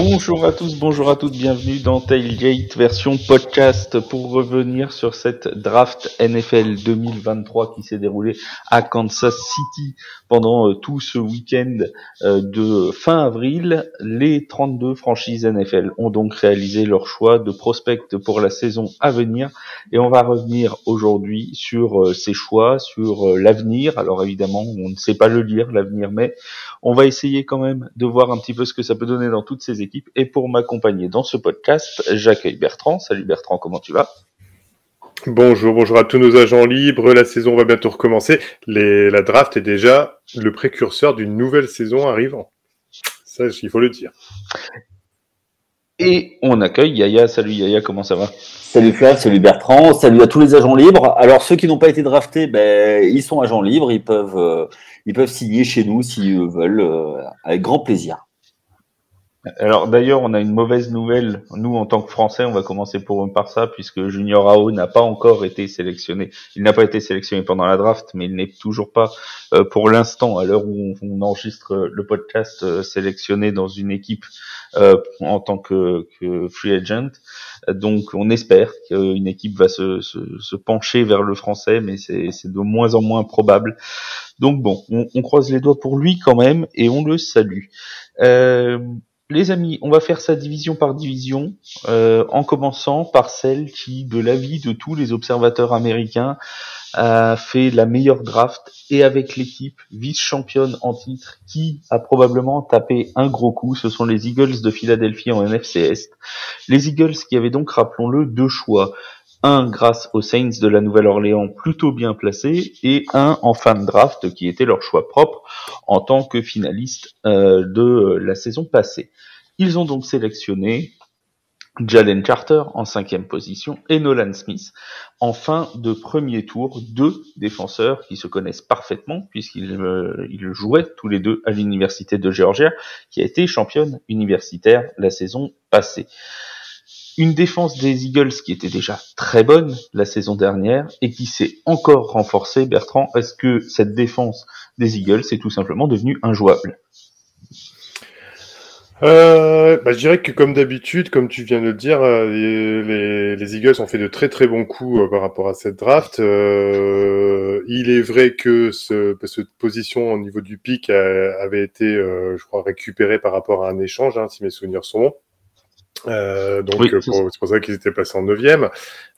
Bonjour à tous, bonjour à toutes, bienvenue dans Tailgate version podcast pour revenir sur cette draft NFL 2023 qui s'est déroulée à Kansas City pendant tout ce week-end de fin avril. Les 32 franchises NFL ont donc réalisé leur choix de prospect pour la saison à venir et on va revenir aujourd'hui sur ces choix, sur l'avenir. Alors évidemment, on ne sait pas le lire, l'avenir, mais on va essayer quand même de voir un petit peu ce que ça peut donner dans toutes ces équipes. Et pour m'accompagner dans ce podcast, j'accueille Bertrand. Salut Bertrand, comment tu vas ? Bonjour à tous nos agents libres. La saison va bientôt recommencer. La draft est déjà le précurseur d'une nouvelle saison arrivant. Ça, il faut le dire. Et on accueille Yaya. Salut Yaya, comment ça va ? Salut Flav, salut Bertrand, salut à tous les agents libres. Alors ceux qui n'ont pas été draftés, ils sont agents libres, ils peuvent signer chez nous s'ils veulent, avec grand plaisir. Alors d'ailleurs, on a une mauvaise nouvelle. Nous, en tant que Français, on va commencer par ça, puisque Junior Ao n'a pas encore été sélectionné. Il n'a pas été sélectionné pendant la draft, mais il n'est toujours pas, pour l'instant, à l'heure où on enregistre le podcast, sélectionné dans une équipe en tant que free agent. Donc, on espère qu'une équipe va se pencher vers le Français, mais c'est de moins en moins probable. Donc bon, on croise les doigts pour lui quand même, et on le salue. Les amis, on va faire ça division par division, en commençant par celle qui, de l'avis de tous les observateurs américains, a fait la meilleure draft et avec l'équipe vice-championne en titre qui a probablement tapé un gros coup. Ce sont les Eagles de Philadelphie en NFC Est. Les Eagles qui avaient donc, rappelons-le, deux choix. Un grâce aux Saints de la Nouvelle-Orléans plutôt bien placés et un en fin de draft qui était leur choix propre en tant que finaliste de la saison passée. Ils ont donc sélectionné Jalen Carter en 5e position et Nolan Smith en fin de premier tour, deux défenseurs qui se connaissent parfaitement puisqu'ils jouaient tous les deux à l'université de Georgia qui a été championne universitaire la saison passée. Une défense des Eagles qui était déjà très bonne la saison dernière et qui s'est encore renforcée. Bertrand, est-ce que cette défense des Eagles est tout simplement devenue injouable ? Je dirais que comme d'habitude, comme tu viens de le dire, les Eagles ont fait de très très bons coups par rapport à cette draft. Il est vrai que cette position au niveau du pick avait été, je crois, récupérée par rapport à un échange, si mes souvenirs sont bons. Oui, c'est pour ça qu'ils étaient placés en 9e.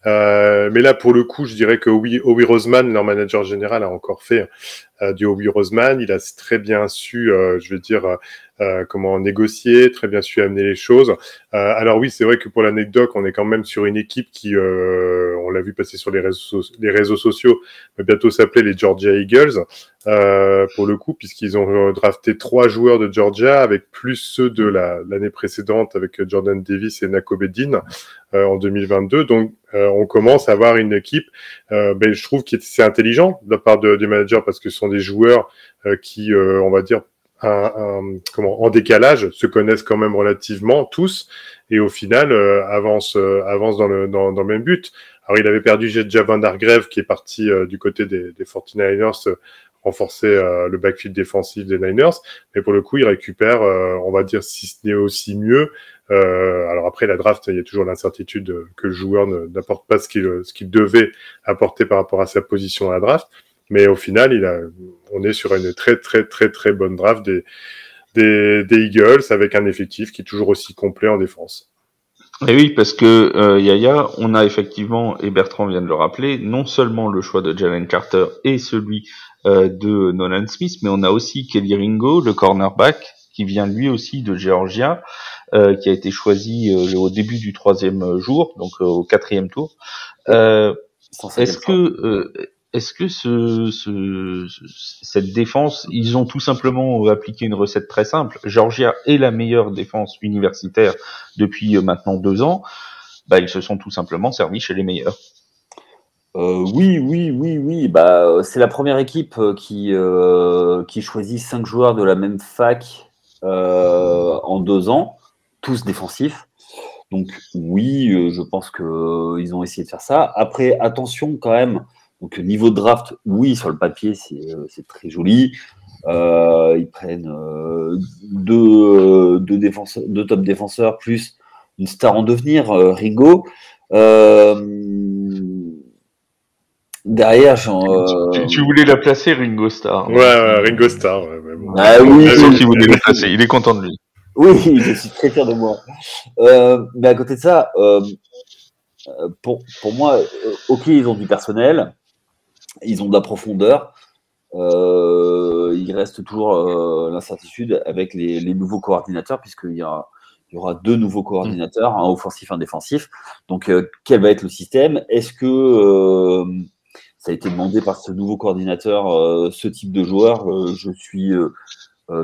Mais là, pour le coup, je dirais que Howie Roseman, leur manager général, a encore fait du Howie Roseman. Il a très bien su, comment négocier, très bien su amener les choses. Alors oui, c'est vrai que pour l'anecdote, on est quand même sur une équipe qui, on l'a vu passer sur les réseaux sociaux, va bientôt s'appeler les Georgia Eagles. Pour le coup, puisqu'ils ont drafté 3 joueurs de Georgia avec plus ceux de l'année précédente avec Jordan Davis et Nakobe Dean en 2022. Donc, on commence à avoir une équipe, je trouve que c'est intelligent de la part du manager parce que ce sont des joueurs qui, on va dire, en décalage, se connaissent quand même relativement tous et au final avancent dans le même but. Alors, il avait perdu Javan Hargrave qui est parti du côté des 49ers renforcer le backfield défensif des Niners, mais pour le coup, il récupère, on va dire, si ce n'est aussi mieux. Alors après, la draft, il y a toujours l'incertitude que le joueur n'apporte pas ce qu'il devait apporter par rapport à sa position à la draft, mais au final, on est sur une très très très très bonne draft des Eagles avec un effectif qui est toujours aussi complet en défense. Et oui, parce que Yaya, on a effectivement, et Bertrand vient de le rappeler, non seulement le choix de Jalen Carter et celui de Nolan Smith, mais on a aussi Kelly Ringo, le cornerback, qui vient lui aussi de Georgia, qui a été choisi au début du 3e jour, donc au 4e tour. Est-ce que cette défense, ils ont tout simplement appliqué une recette très simple. Georgia est la meilleure défense universitaire depuis maintenant 2 ans. Ils se sont tout simplement servis chez les meilleurs. Oui. C'est la première équipe qui choisit 5 joueurs de la même fac en 2 ans, tous défensifs. Donc oui, je pense qu'ils ont essayé de faire ça. Après, attention quand même. Donc niveau de draft, oui, sur le papier, c'est très joli. Ils prennent deux top défenseurs plus une star en devenir, Ringo. Derrière, Tu voulais la placer, Ringo Starr. Ouais, Ringo Starr. Ouais, bon. Ah oui, Je sens qu'il voulait la placer. Il est content de lui. Oui, je suis très fier de moi. Mais à côté de ça, pour moi, ok, ils ont du personnel, ils ont de la profondeur. Il reste toujours l'incertitude avec les nouveaux coordinateurs, puisqu'il y aura deux nouveaux coordinateurs, un offensif, un défensif. Donc, quel va être le système? Est-ce que ça a été demandé par ce nouveau coordinateur, ce type de joueur? Je suis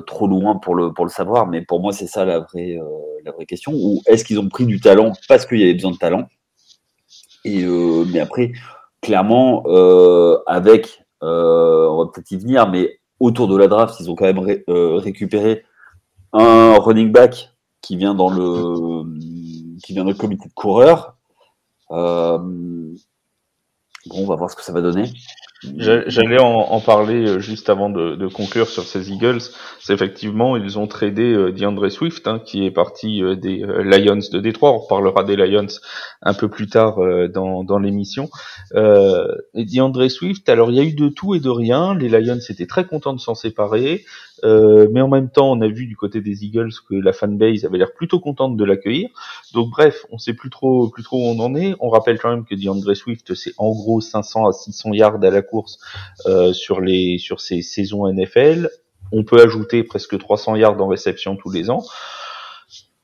trop loin pour le savoir, mais pour moi, c'est ça la vraie question. Ou est-ce qu'ils ont pris du talent parce qu'il y avait besoin de talent? Mais après, clairement, avec, on va peut-être y venir, mais autour de la draft, ils ont quand même récupéré un running back qui vient dans le comité de coureurs. Bon, on va voir ce que ça va donner. J'allais en parler juste avant de conclure sur ces Eagles. C'est effectivement, ils ont tradé DeAndre Swift, qui est parti des Lions de Détroit. On reparlera des Lions un peu plus tard dans l'émission. Et DeAndre Swift, alors il y a eu de tout et de rien. Les Lions étaient très contents de s'en séparer. Mais en même temps, on a vu du côté des Eagles que la fanbase avait l'air plutôt contente de l'accueillir. Donc bref, on sait plus trop où on en est. On rappelle quand même que DeAndre Swift, c'est en gros 500 à 600 yards à la course sur ces saisons NFL. On peut ajouter presque 300 yards en réception tous les ans.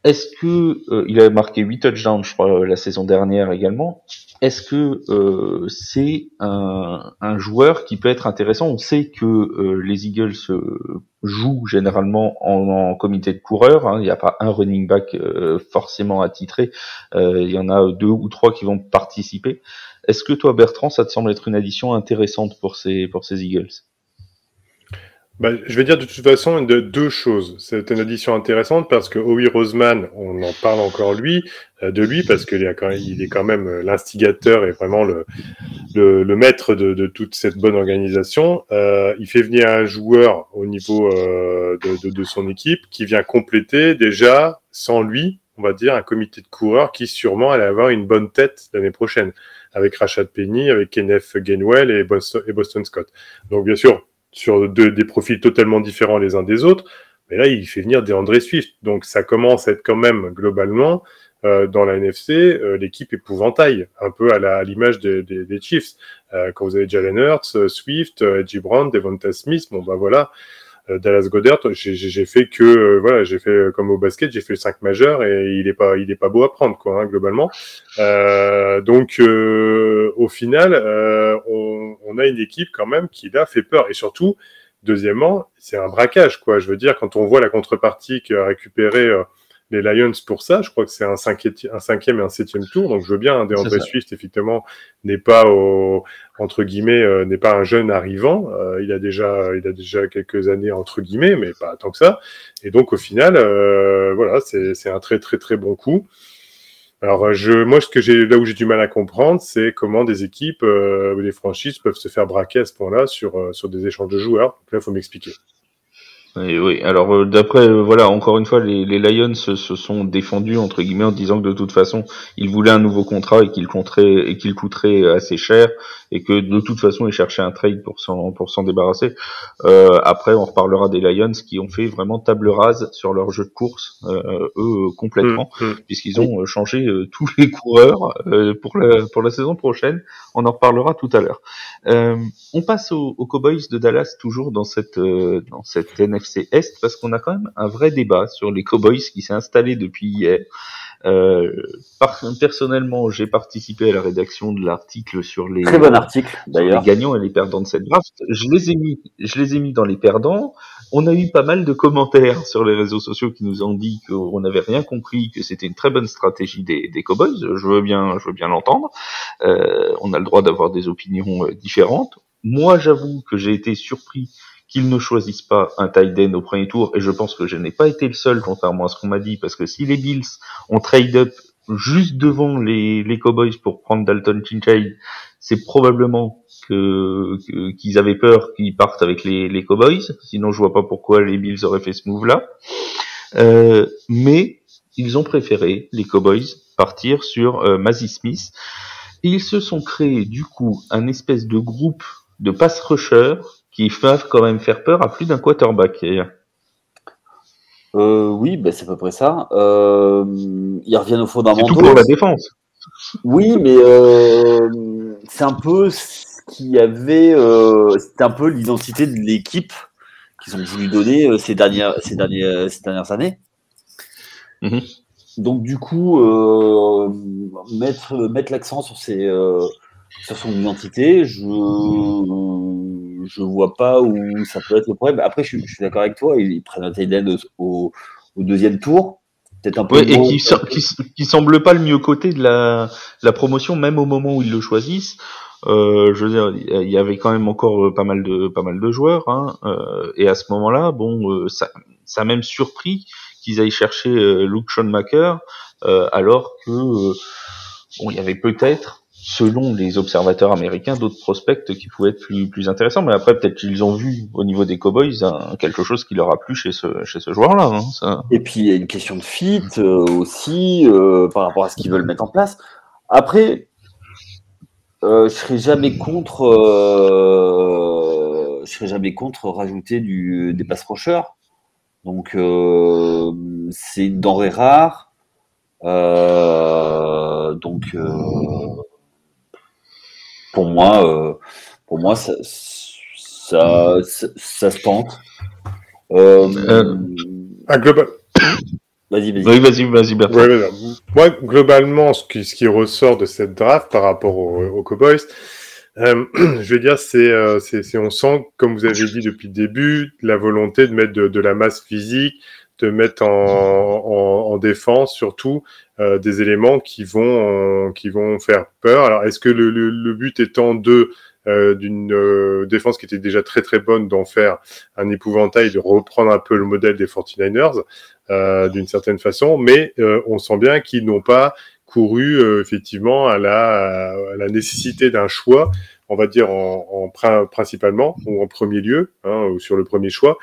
Est-ce que il avait marqué 8 touchdowns, je crois, la saison dernière également. Est-ce que c'est un joueur qui peut être intéressant? On sait que les Eagles jouent généralement en comité de coureurs. Il n'y a pas un running back forcément attitré. Il y en a 2 ou 3 qui vont participer. Est-ce que toi, Bertrand, ça te semble être une addition intéressante pour ces Eagles? Je vais dire de toute façon deux choses. C'est une addition intéressante parce que Howie Roseman, on en parle encore de lui parce qu'il est quand même l'instigateur et vraiment le maître de toute cette bonne organisation. Il fait venir un joueur au niveau de son équipe qui vient compléter déjà, sans lui, on va dire, un comité de coureurs qui sûrement allait avoir une bonne tête l'année prochaine, avec Rashad Penny, avec Kenneth Gainwell et Boston Scott. Donc bien sûr, sur des profils totalement différents les uns des autres, mais là, il fait venir DeAndre Swift. Donc, ça commence à être quand même, globalement, dans la NFC, l'équipe épouvantail, un peu à l'image des Chiefs. Quand vous avez Jalen Hurts, Swift, Edgy Brown, Devonta Smith, voilà, Dallas Goedert, j'ai fait comme au basket, j'ai fait le 5 majeur et il est pas beau à prendre, quoi, globalement. Donc, au final, on a une équipe quand même qui là fait peur et surtout, deuxièmement, c'est un braquage, quoi. Je veux dire, quand on voit la contrepartie qu'a récupéré les Lions pour ça, je crois que c'est un cinquième et un septième tour. Donc, je veux bien, DeAndre Swift, effectivement, n'est pas entre guillemets, n'est pas un jeune arrivant. Il a déjà quelques années, entre guillemets, mais pas tant que ça. Et donc, au final, voilà, c'est un très, très, très bon coup. Alors, moi, là où j'ai du mal à comprendre, c'est comment des équipes ou des franchises peuvent se faire braquer à ce point-là sur des échanges de joueurs. Donc là, il faut m'expliquer. Oui. Alors d'après, voilà, encore une fois, les Lions se sont défendus entre guillemets en disant que de toute façon, ils voulaient un nouveau contrat et qu'il coûterait assez cher et que de toute façon, ils cherchaient un trade pour s'en débarrasser. Après, on reparlera des Lions qui ont fait vraiment table rase sur leur jeu de course, eux complètement, puisqu'ils ont changé tous les coureurs pour la saison prochaine. On en reparlera tout à l'heure. On passe aux Cowboys de Dallas, toujours dans cette NFC Est, parce qu'on a quand même un vrai débat sur les Cowboys qui s'est installé depuis hier. Personnellement, j'ai participé à la rédaction de l'article sur les très bon article d'ailleurs, les gagnants et les perdants de cette draft. Je les ai mis dans les perdants. On a eu pas mal de commentaires sur les réseaux sociaux qui nous ont dit qu'on n'avait rien compris, que c'était une très bonne stratégie des Cowboys. Je veux bien l'entendre. On a le droit d'avoir des opinions différentes. Moi, j'avoue que j'ai été surpris qu'ils ne choisissent pas un tight end au premier tour, et je pense que je n'ai pas été le seul, contrairement à ce qu'on m'a dit, parce que si les Bills ont trade up juste devant les Cowboys pour prendre Dalton Kincaid, c'est probablement qu'ils avaient peur qu'ils partent avec les Cowboys. Sinon, je vois pas pourquoi les Bills auraient fait ce move-là. Mais ils ont préféré, les Cowboys, partir sur Mazi Smith. Et ils se sont créés, du coup, un espèce de groupe de pass rushers qui peuvent quand même faire peur à plus d'un quarterback. Oui, ben c'est à peu près ça. Ils reviennent aux fondamentaux. C'est tout pour la défense. Oui, mais c'est un peu ce qu'il y avait. C'était un peu l'identité de l'équipe qu'ils ont voulu donner ces dernières années. Mm-hmm. Donc du coup, mettre l'accent sur son identité, je vois pas où ça peut être le problème. Après, je suis d'accord avec toi. Ils prennent un tight end au deuxième tour. Peut-être un peu et qui semble pas le mieux côté de la promotion, même au moment où ils le choisissent. Je veux dire, il y avait quand même encore pas mal de joueurs, hein, et à ce moment-là, bon, ça a même surpris qu'ils aillent chercher Luke Schoonmaker, alors que bon, il y avait peut-être, selon les observateurs américains, d'autres prospects qui pouvaient être plus intéressants. Mais après, peut-être qu'ils ont vu au niveau des Cowboys quelque chose qui leur a plu chez ce joueur-là. Hein, ça. Et puis il y a une question de fit aussi par rapport à ce qu'ils veulent mettre en place. Après, je serais jamais contre rajouter des pass rushers. Donc c'est une denrée rare. Donc pour moi ça se tente. Un global. Vas-y. Oui, vas-y, Bertrand. Ouais, moi, globalement, ce qui ressort de cette draft par rapport aux Cowboys, je veux dire, c'est on sent, comme vous avez dit depuis le début, la volonté de mettre de la masse physique, de mettre en défense surtout des éléments qui vont faire peur. Alors, est-ce que le but étant d'une défense qui était déjà très très bonne, d'en faire un épouvantail, de reprendre un peu le modèle des 49ers d'une certaine façon, mais on sent bien qu'ils n'ont pas couru effectivement à la nécessité d'un choix, on va dire principalement ou en premier lieu, hein, ou sur le premier choix,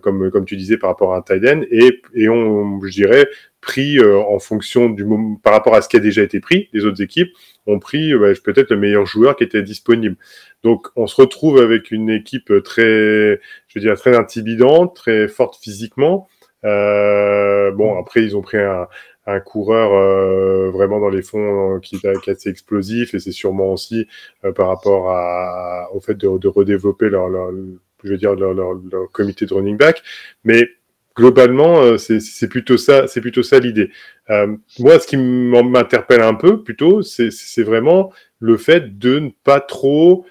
comme tu disais par rapport à un tight end, et on, je dirais, pris en fonction du moment, par rapport à ce qui a déjà été pris, les autres équipes ont pris peut-être le meilleur joueur qui était disponible. Donc on se retrouve avec une équipe très intimidante, très forte physiquement. Bon, après ils ont pris un coureur vraiment dans les fonds qui est assez explosif, et c'est sûrement aussi par rapport au fait de redévelopper leur comité de running back. Mais globalement, c'est plutôt ça l'idée. Moi, ce qui m'interpelle un peu plutôt, c'est vraiment le fait de ne pas trop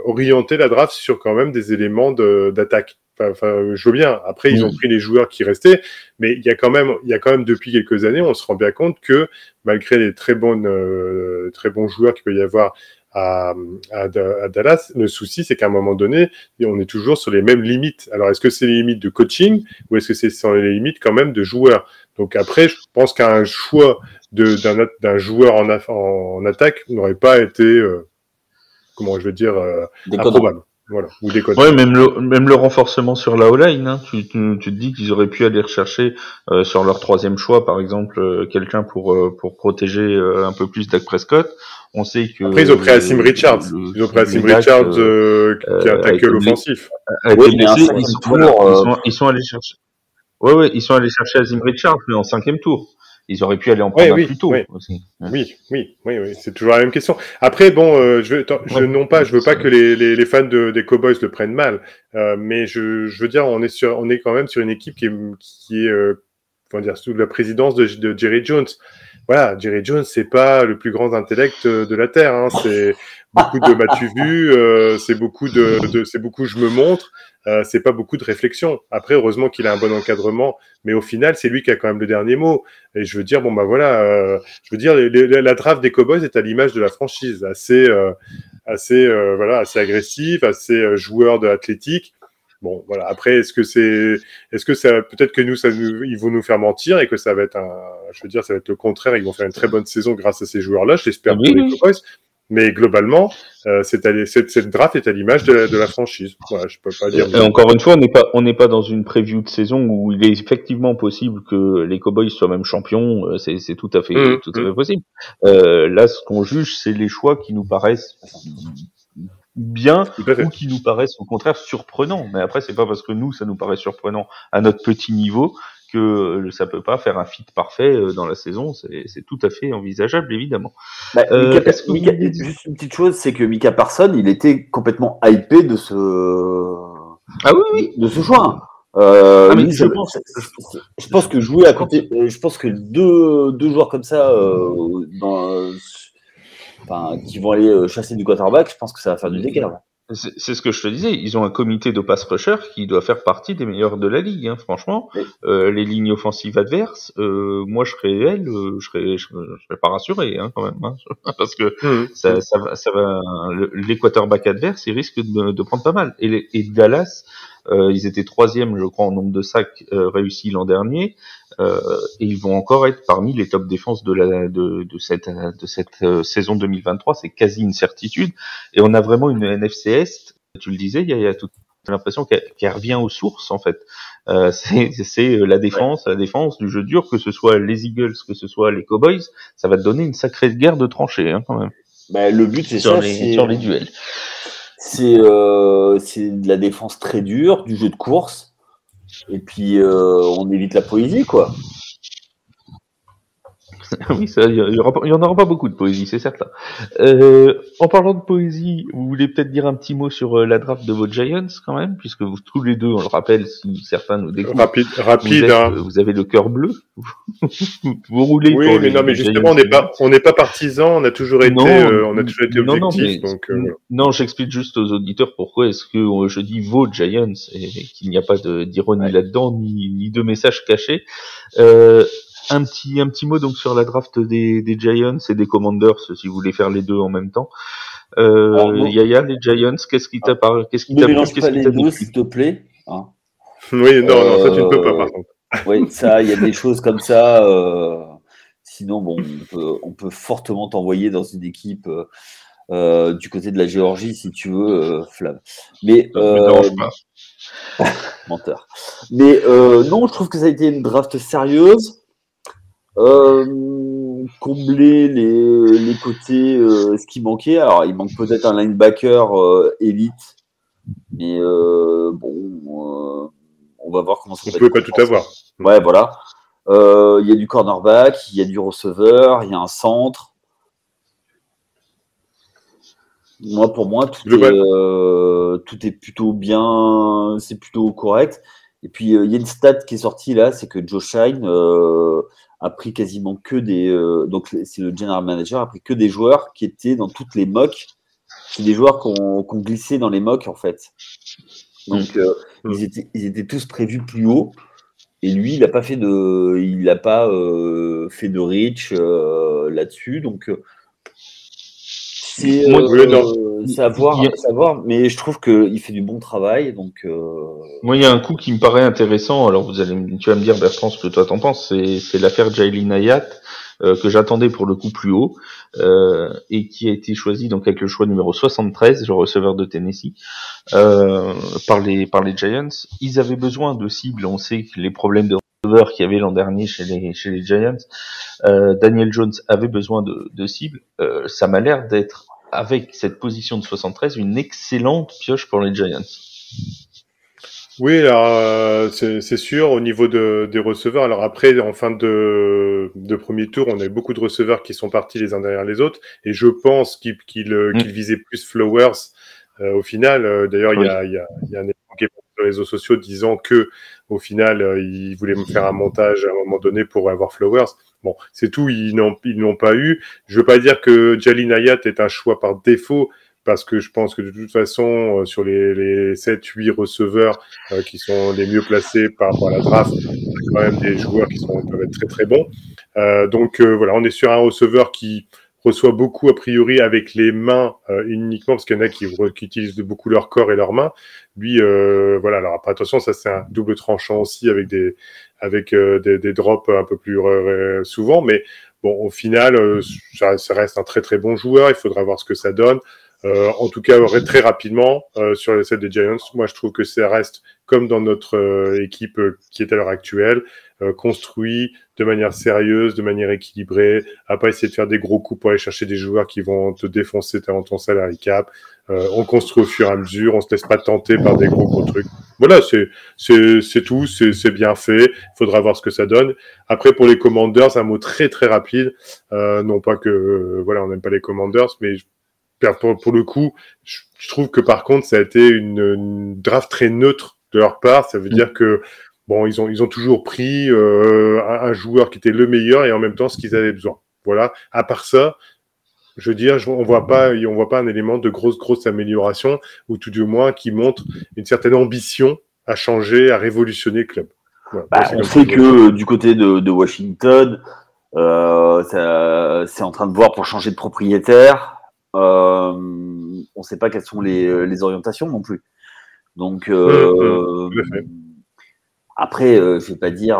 orienter la draft sur quand même des éléments d'attaque. Enfin, je veux bien. Après, ils ont pris les joueurs qui restaient, mais il y a quand même depuis quelques années, on se rend bien compte que malgré les très bons joueurs qu'il peut y avoir à Dallas, le souci, c'est qu'à un moment donné, on est toujours sur les mêmes limites. Alors, est-ce que c'est les limites de coaching ou est-ce que c'est sur les limites quand même de joueurs? Donc après, je pense qu'un choix d'un joueur en attaque n'aurait pas été, improbable. Voilà, ou des codes. Ouais, même le renforcement sur la O-line, hein. Tu te dis qu'ils auraient pu aller rechercher sur leur troisième choix, par exemple, quelqu'un pour protéger un peu plus Dak Prescott. On sait que après ils ont pris Asim Richards. Ils ont pris Asim Richards qui est un tackle offensif. Ils sont allés chercher. Ouais, ils sont allés chercher Asim Richards, mais en 5e tour. Ils auraient pu aller en prendre un plus tôt aussi. Oui, c'est toujours la même question. Après, bon, je veux pas que les fans des Cowboys le prennent mal, mais je veux dire, on est quand même sur une équipe qui est sous la présidence de Jerry Jones. Voilà, Jerry Jones, c'est pas le plus grand intellect de la terre, hein. C'est beaucoup de m'as-tu vu, c'est beaucoup c'est beaucoup je me montre. C'est pas beaucoup de réflexion. Après, heureusement qu'il a un bon encadrement, mais au final, c'est lui qui a quand même le dernier mot. Et je veux dire, la draft des Cowboys est à l'image de la franchise, assez agressif, assez joueur de athlétique. Bon, voilà. Après, est-ce que ça, peut-être que ils vont nous faire mentir et que ça va être je veux dire, ça va être le contraire. Ils vont faire une très bonne saison grâce à ces joueurs-là. Je l'espère pour les Cowboys. Mais globalement, cette draft est à l'image de la franchise. Voilà, je peux pas dire. Et encore une fois, on n'est pas dans une preview de saison où il est effectivement possible que les Cowboys soient même champions. C'est tout à fait possible. Là, ce qu'on juge, c'est les choix qui nous paraissent bien ou qui nous paraissent au contraire surprenants. Mais après, c'est pas parce que nous, ça nous paraît surprenant à notre petit niveau que ça peut pas faire un fit parfait dans la saison. C'est tout à fait envisageable, évidemment. Juste une petite chose, c'est que Micah Parsons, il était complètement hypé de ce de ce choix. Je pense que jouer à côté, je pense que deux joueurs comme ça qui vont aller chasser du quarterback, je pense que ça va faire du dégât. C'est ce que je te disais, ils ont un comité de pass rusher qui doit faire partie des meilleurs de la ligue, hein, franchement. Oui. Les lignes offensives adverses, moi je serais pas rassuré, hein, quand même, hein, parce que les quarterbacks adverses, ils risquent de prendre pas mal. Et Dallas, ils étaient 3e, je crois, en nombre de sacs réussis l'an dernier, et ils vont encore être parmi les top défenses de cette saison 2023. C'est quasi une certitude, et on a vraiment une NFC Est. Tu le disais, il y a toute l'impression qu'elle revient aux sources, en fait. C'est la défense du jeu dur, que ce soit les Eagles, que ce soit les Cowboys, ça va te donner une sacrée guerre de tranchées, hein, quand même. Le but, c'est sur les duels. C'est de la défense très dure, du jeu de course, et puis on évite la poésie, quoi. Oui, il y en aura pas beaucoup de poésie, c'est certain. En parlant de poésie, vous voulez peut-être dire un petit mot sur la draft de vos Giants, quand même, puisque vous tous les deux, on le rappelle, si certains nous découvrent, rapide, vous avez le cœur bleu, vous roulez. Oui, mais justement, on n'est pas partisans, on a toujours été objectifs. Non, j'explique juste aux auditeurs pourquoi est-ce que je dis vos Giants et qu'il n'y a pas d'ironie là-dedans, ni de message caché. Un petit mot donc sur la draft des Giants et des Commanders, si vous voulez faire les deux en même temps. Yaya, les Giants, qu'est-ce qui t'a plu, qu'est-ce qui t'a déçu, s'il te plaît. Hein. Oui, non, ça tu ne peux pas, par contre. Oui, ça, il y a des choses comme ça. Sinon, bon, on peut fortement t'envoyer dans une équipe du côté de la Géorgie, si tu veux, Flav. Mais me dérange pas. Menteur. Mais non, je trouve que ça a été une draft sérieuse. Combler les côtés, ce qui manquait. Alors, il manque peut-être un linebacker élite, mais on va voir comment ça va. On peut pas tout avoir. Ouais, voilà. Il y a du cornerback, il y a du receveur, il y a un centre. Pour moi, tout est plutôt bien, c'est plutôt correct. Et puis, il y a une stat qui est sortie là, c'est que Joe Shine a pris quasiment que donc c'est le general manager, a pris que des joueurs qui étaient dans toutes les mocks. C'est des joueurs qu'on glissé dans les mocks, en fait. Donc, ils étaient tous prévus plus haut. Et lui, il n'a pas fait de reach là-dessus. Donc, c'est à voir, mais je trouve qu'il fait du bon travail. Donc, moi, il y a un coup qui me paraît intéressant. Alors, tu vas me dire, Bertrand, ce que toi t'en penses. C'est l'affaire Jalen Hayat, que j'attendais pour le coup plus haut, et qui a été choisi donc avec le choix numéro 73, le receveur de Tennessee, par les Giants. Ils avaient besoin de cibles. On sait que les problèmes de receveur qu'il y avait l'an dernier chez les Giants, Daniel Jones avait besoin de cibles. Ça m'a l'air d'être, avec cette position de 73, une excellente pioche pour les Giants. Oui, alors c'est sûr, au niveau des receveurs. Alors après, en fin de premier tour, on a eu beaucoup de receveurs qui sont partis les uns derrière les autres, et je pense qu'ils visaient plus Flowers au final. D'ailleurs, il y a un élément qui est sur les réseaux sociaux disant que au final, ils voulaient me faire un montage à un moment donné pour avoir Flowers. Bon, c'est tout, ils n'ont pas eu. Je veux pas dire que Jalen Hayat est un choix par défaut, parce que je pense que de toute façon, sur les 7-8 receveurs qui sont les mieux placés par rapport à la draft, il y a quand même des joueurs qui peuvent être très très bons. Donc voilà, on est sur un receveur qui reçoit beaucoup a priori avec les mains uniquement, parce qu'il y en a qui utilisent beaucoup leur corps et leurs mains. Lui, voilà. Alors après, attention, ça c'est un double tranchant aussi avec des drops un peu plus souvent, mais bon, au final, ça reste un très très bon joueur. Il faudra voir ce que ça donne. En tout cas, très rapidement, sur les sets des Giants, moi je trouve que ça reste comme dans notre équipe qui est à l'heure actuelle, construit de manière sérieuse, de manière équilibrée, à pas essayer de faire des gros coups pour aller chercher des joueurs qui vont te défoncer ton salary cap. On construit au fur et à mesure, on se laisse pas tenter par des gros trucs. Voilà, c'est tout, c'est bien fait. Il faudra voir ce que ça donne. Après, pour les Commanders, un mot très très rapide. Non pas que voilà, on n'aime pas les Commanders, mais pour le coup, je trouve que par contre, ça a été une draft très neutre de leur part. Ça veut dire que bon, ils ont toujours pris un joueur qui était le meilleur et en même temps ce qu'ils avaient besoin. Voilà. À part ça, je veux dire, on voit pas un élément de grosse amélioration ou tout du moins qui montre une certaine ambition à changer, à révolutionner le club. Voilà. On sait que du côté de Washington, c'est en train de voir pour changer de propriétaire. On ne sait pas quelles sont les orientations non plus. Donc après, je vais pas dire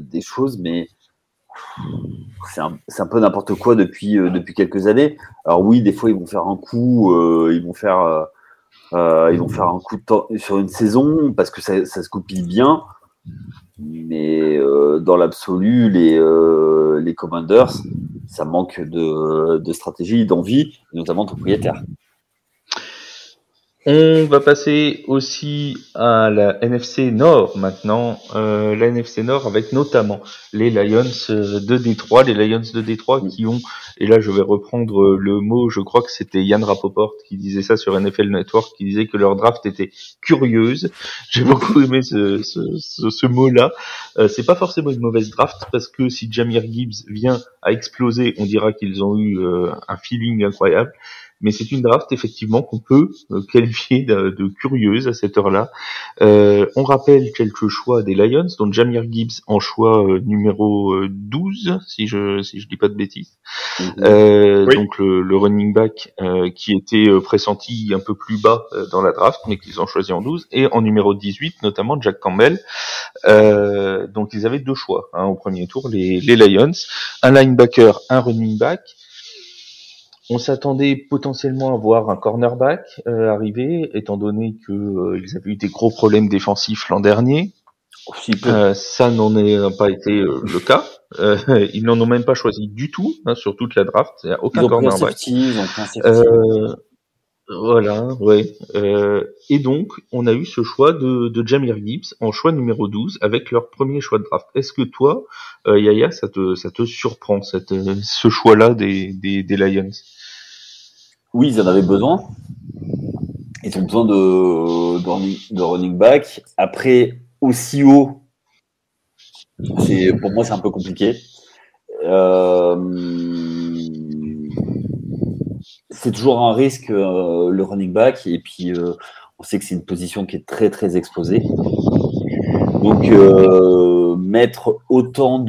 des choses, mais c'est un peu n'importe quoi depuis quelques années. Alors oui, des fois ils vont faire un coup, ils vont faire un coup de temps sur une saison parce que ça se goupille bien. Mais dans l'absolu, les Commanders, ça manque de stratégie, d'envie, notamment de propriétaire. On va passer aussi à la NFC Nord maintenant. La NFC Nord avec notamment les Lions de Détroit. Les Lions de Détroit qui ont, et là je vais reprendre le mot, je crois que c'était Yann Rapoport qui disait ça sur NFL Network, qui disait que leur draft était curieuse. J'ai beaucoup aimé ce mot-là. C'est pas forcément une mauvaise draft parce que si Jahmyr Gibbs vient à exploser, on dira qu'ils ont eu un feeling incroyable. Mais c'est une draft effectivement qu'on peut qualifier de curieuse à cette heure-là. On rappelle quelques choix des Lions, dont Jahmyr Gibbs en choix numéro 12, si je dis pas de bêtises. Oui. Donc le running back qui était pressenti un peu plus bas dans la draft, mais qu'ils ont choisi en 12, et en numéro 18 notamment Jack Campbell. Donc ils avaient deux choix au premier tour, les Lions, un linebacker, un running back. On s'attendait potentiellement à voir un cornerback arriver, étant donné que ils avaient eu des gros problèmes défensifs l'an dernier. Ça n'en a pas été le cas. Ils n'en ont même pas choisi du tout sur toute la draft. Il n'y a aucun cornerback. Voilà, ouais. Et donc, on a eu ce choix de Jahmyr Gibbs en choix numéro 12 avec leur premier choix de draft. Est-ce que toi, Yaya, ça te surprend ce choix-là des Lions? Oui, ils en avaient besoin. Ils ont besoin de running back. Après, aussi haut, pour moi, c'est un peu compliqué. C'est toujours un risque, le running back. Et puis, on sait que c'est une position qui est très, très exposée. Donc, mettre autant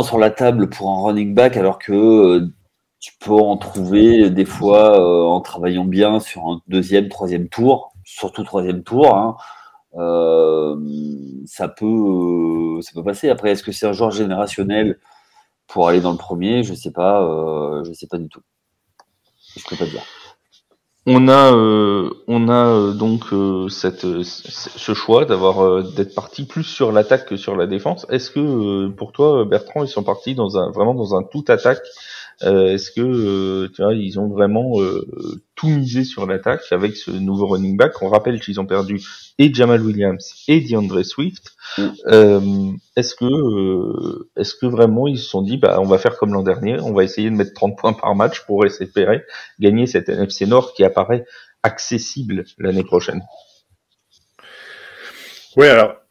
sur la table pour un running back alors que tu peux en trouver des fois en travaillant bien sur un deuxième, troisième tour, surtout troisième tour, ça peut passer. Après, est-ce que c'est un joueur générationnel pour aller dans le premier? Je sais pas du tout. Je peux pas dire. On a donc ce choix d'être parti plus sur l'attaque que sur la défense. Est-ce que pour toi, Bertrand, ils sont partis vraiment dans un tout attaque? Est-ce que tu vois, ils ont vraiment tout misé sur l'attaque avec ce nouveau running back? On rappelle qu'ils ont perdu et Jamal Williams et DeAndre Swift. Est-ce que vraiment ils se sont dit on va faire comme l'an dernier, on va essayer de mettre 30 points par match pour espérer gagner cette NFC Nord qui apparaît accessible l'année prochaine? Oui, alors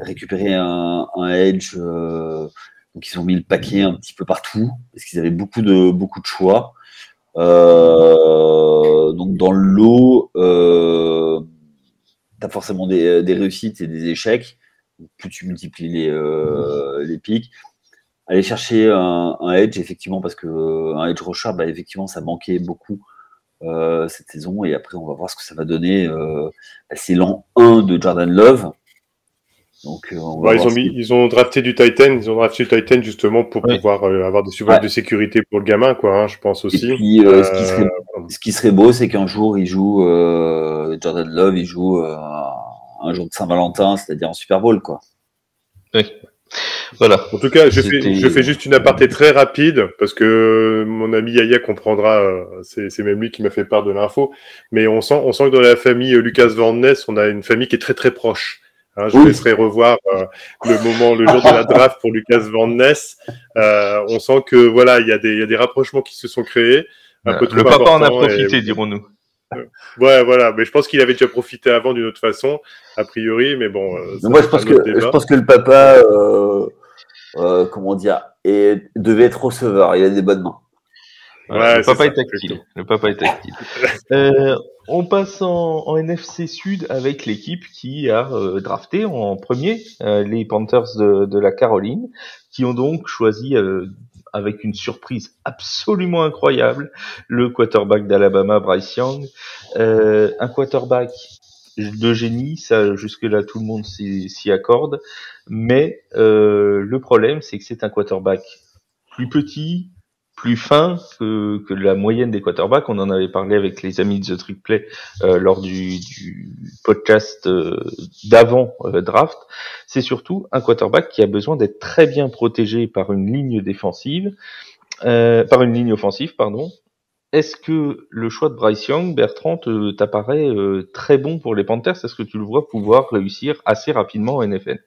récupéré un edge. Donc, ils ont mis le paquet un petit peu partout parce qu'ils avaient beaucoup de choix. Donc, dans le lot, tu as forcément des réussites et des échecs. Plus tu multiplies les pics. Aller chercher un edge, effectivement, parce qu'un edge rusher, effectivement, ça manquait beaucoup cette saison. Et après, on va voir ce que ça va donner. C'est l'an 1 de Jordan Love. Donc, ils ont drafté du Titan. Ils ont drafté du Titan justement pour pouvoir avoir des surveillances de sécurité pour le gamin, quoi. Je pense aussi. Et puis, ce qui serait beau, c'est qu'un jour, il joue Jordan Love, il joue un jour de Saint-Valentin, c'est-à-dire en Super Bowl, quoi. Oui. Voilà. En tout cas, je fais juste une aparté très rapide parce que mon ami Yaya comprendra. C'est même lui qui m'a fait part de l'info. Mais on sent que dans la famille Lucas Van Ness, on a une famille qui est très très proche. Je laisserai revoir le jour de la draft pour Lucas Van Ness. On sent que voilà, il y a des rapprochements qui se sont créés. Le papa en a profité, dirons-nous. Ouais, voilà. Mais je pense qu'il avait déjà profité avant d'une autre façon, a priori. Mais bon. Moi, je pense que le papa, comment dire, devait être receveur. Il a des bonnes mains. Voilà, le papa est tactile. On passe en NFC Sud avec l'équipe qui a drafté en premier les Panthers de la Caroline, qui ont donc choisi avec une surprise absolument incroyable le quarterback d'Alabama, Bryce Young, un quarterback de génie, ça jusque-là tout le monde s'y accorde, mais le problème c'est que c'est un quarterback plus petit, plus fin que la moyenne des quarterbacks. On en avait parlé avec les amis de The Trick Play lors du podcast d'avant draft. C'est surtout un quarterback qui a besoin d'être très bien protégé par une ligne défensive, par une ligne offensive, pardon. Est-ce que le choix de Bryce Young, Bertrand, t'apparaît très bon pour les Panthers? Est-ce que tu le vois pouvoir réussir assez rapidement en NFL?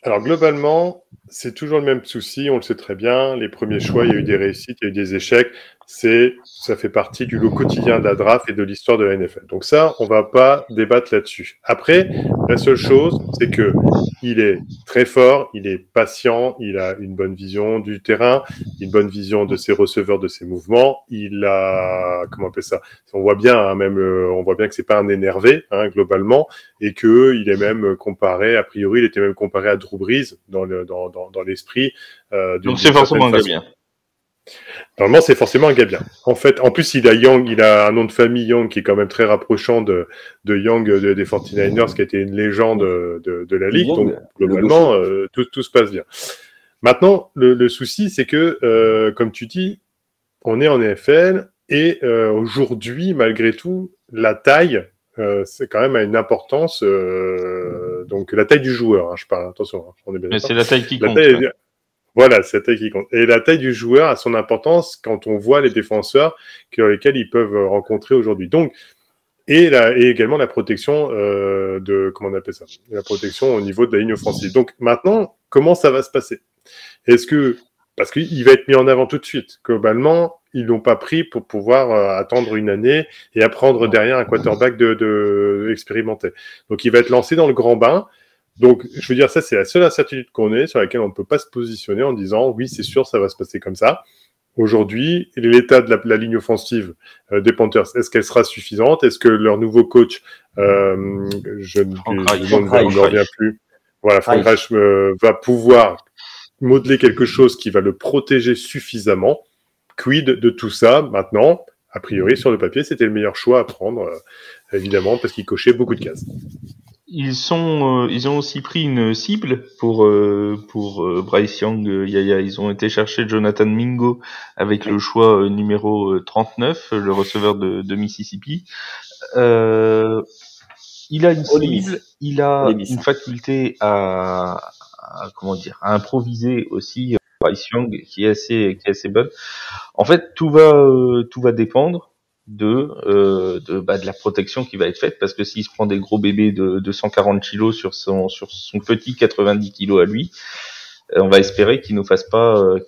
Alors globalement, c'est toujours le même souci, on le sait très bien. Les premiers choix, il y a eu des réussites, il y a eu des échecs. Ça fait partie du lot quotidien de la draft et de l'histoire de la NFL. Donc ça, on va pas débattre là-dessus. Après, la seule chose, c'est que il est très fort, il est patient, il a une bonne vision du terrain, une bonne vision de ses receveurs, de ses mouvements. Il a, comment on appelle ça? On voit bien, on voit bien que c'est pas un énervé, globalement, et que il est même comparé, a priori, il était même comparé à Drew Brees dans l'esprit. Donc c'est forcément un gars bien. Normalement, c'est forcément un gars bien. En fait, en plus, il a un nom de famille Young qui est quand même très rapprochant de Young des 49ers, qui a été une légende de la ligue. Donc, globalement, tout se passe bien. Maintenant, le souci, c'est que, comme tu dis, on est en NFL et aujourd'hui, malgré tout, la taille, c'est quand même à une importance. Donc, la taille du joueur, je parle, attention. On est bien. Mais c'est la taille qui compte. Voilà, c'est la taille qui compte. Et la taille du joueur a son importance quand on voit les défenseurs lesquels ils peuvent rencontrer aujourd'hui. Donc, et également la protection comment on appelle ça? La protection au niveau de la ligne offensive. Donc maintenant, comment ça va se passer? Parce qu'il va être mis en avant tout de suite. Globalement, ils l'ont pas pris pour pouvoir attendre une année et apprendre derrière un quarterback de expérimenté. Donc il va être lancé dans le grand bain. Donc, je veux dire, ça, c'est la seule incertitude qu'on ait, sur laquelle on ne peut pas se positionner en disant, oui, c'est sûr, ça va se passer comme ça. Aujourd'hui, l'état de la ligne offensive des Panthers, est-ce qu'elle sera suffisante? Est-ce que leur nouveau coach, je ne reviens plus, voilà, Frank Reich va pouvoir modeler quelque chose qui va le protéger suffisamment? Quid de tout ça maintenant? A priori, sur le papier, c'était le meilleur choix à prendre, évidemment, parce qu'il cochait beaucoup de cases. Ils ont aussi pris une cible pour Bryce Young, Yaya. Ils ont été chercher Jonathan Mingo avec le choix numéro 39, le receveur de Mississippi. Il a une cible, il a une faculté à improviser aussi, Bryce Young, qui est assez bonne. En fait, tout va dépendre de la protection qui va être faite, parce que s'il se prend des gros bébés de 140 kilos sur son petit 90 kilos à lui, on va espérer qu'il nous fasse pas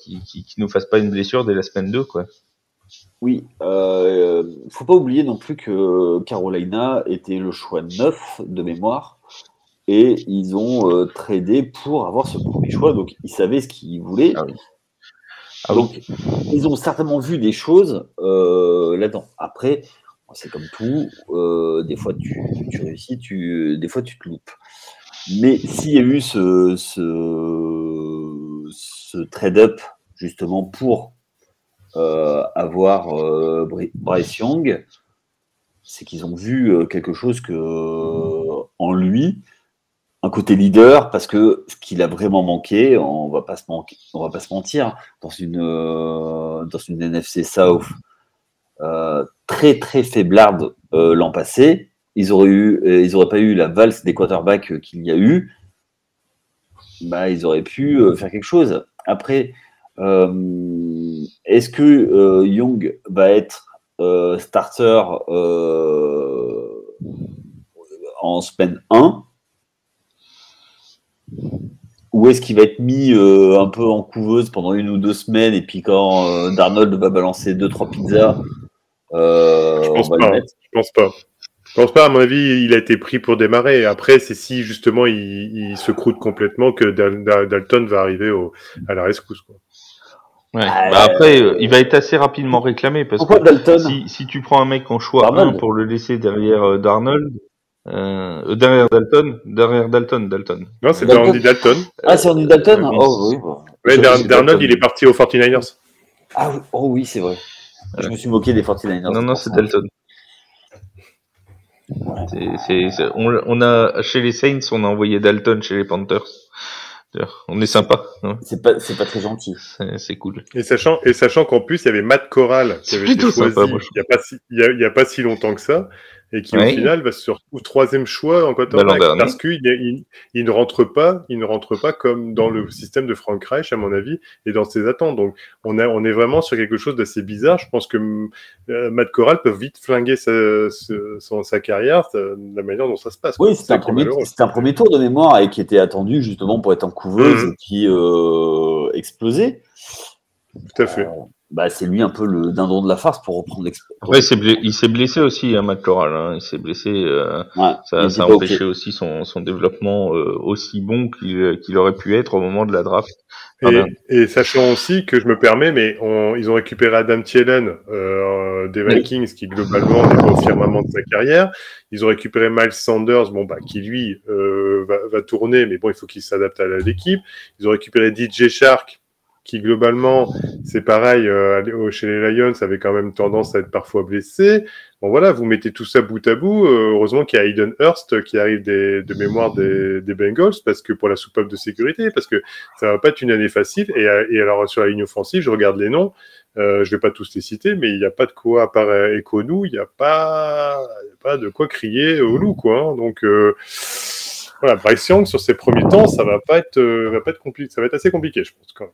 une blessure dès la semaine 2, quoi. Oui, faut pas oublier non plus que Carolina était le choix 9 de mémoire et ils ont tradé pour avoir ce premier choix. Donc, ils savaient ce qu'ils voulaient. Ah oui. Donc, ils ont certainement vu des choses là-dedans. Après, c'est comme tout. Des fois, tu réussis, des fois, tu te loupes. Mais s'il y a eu ce trade-up, justement, pour avoir Bryce Young, c'est qu'ils ont vu quelque chose en lui, un côté leader, parce que ce qu'il a vraiment manqué, on va pas se mentir, dans une NFC South très très faiblarde l'an passé, ils auraient pas eu la valse des quarterbacks qu'il y a eu, bah ils auraient pu faire quelque chose. Après, est-ce que Young va être starter en semaine 1, ou est-ce qu'il va être mis un peu en couveuse pendant 1 ou 2 semaines, et puis quand Darnold va balancer 2-3 pizzas, Je pense pas. Je pense pas, à mon avis, il a été pris pour démarrer. Après, c'est si justement il se croûte complètement que Dalton va arriver à la rescousse, quoi. Ouais. Après, il va être assez rapidement réclamé, parce pourquoi que Dalton si tu prends un mec en choix Darnold 1 pour le laisser derrière Darnold, derrière Dalton. Non, c'est Andy Dalton. Ah, c'est Andy Dalton oui. Oh oui. Bon. Ouais, Darnold, il est parti aux 49ers. Ah oui, oh oui, c'est vrai. Je me suis moqué des 49ers. Non, c'est Dalton. On a, chez les Saints, on a envoyé Dalton chez les Panthers. On est sympa. Hein. C'est pas très gentil. C'est cool. Et sachant qu'en plus, il y avait Matt Corral qui avait été choisi sympa, il y a pas si longtemps que ça, et qui au final va se retrouver 3e choix en quarterback, parce qu'il ne rentre pas comme dans le système de Frank Reich, à mon avis, et dans ses attentes. Donc on est vraiment sur quelque chose d'assez bizarre. Je pense que Matt Corral peut vite flinguer sa carrière, la manière dont ça se passe. Oui, c'était un premier tour de mémoire, et qui était attendu justement pour être en couveuse et qui explosait. Tout à fait. C'est lui un peu le dindon de la farce, pour reprendre l'expression. Après, il s'est blessé aussi, Matt Corral. Hein. Il s'est blessé. Ça a empêché aussi son développement aussi bon qu'il aurait pu être au moment de la draft. Et sachant aussi que je me permets, mais ils ont récupéré Adam Thielen des Vikings, qui globalement n'est pas au firmament de sa carrière. Ils ont récupéré Miles Sanders, qui lui va tourner, mais bon, il faut qu'il s'adapte à l'équipe. Ils ont récupéré DJ Shark, qui globalement, c'est pareil, chez les Lions, avait quand même tendance à être parfois blessé. Bon voilà, vous mettez tout ça bout à bout. Heureusement qu'il y a Hayden Hurst qui arrive de mémoire des Bengals, parce que pour la soupape de sécurité, parce que ça va pas être une année facile. Et alors sur la ligne offensive, je regarde les noms, je vais pas tous les citer, mais il n'y a pas de quoi, à part Ekonu, il n'y a pas de quoi crier au loup, quoi. Hein. Donc voilà, Bryce Young sur ses premiers temps, ça va pas être compliqué, ça va être assez compliqué, je pense, quand même.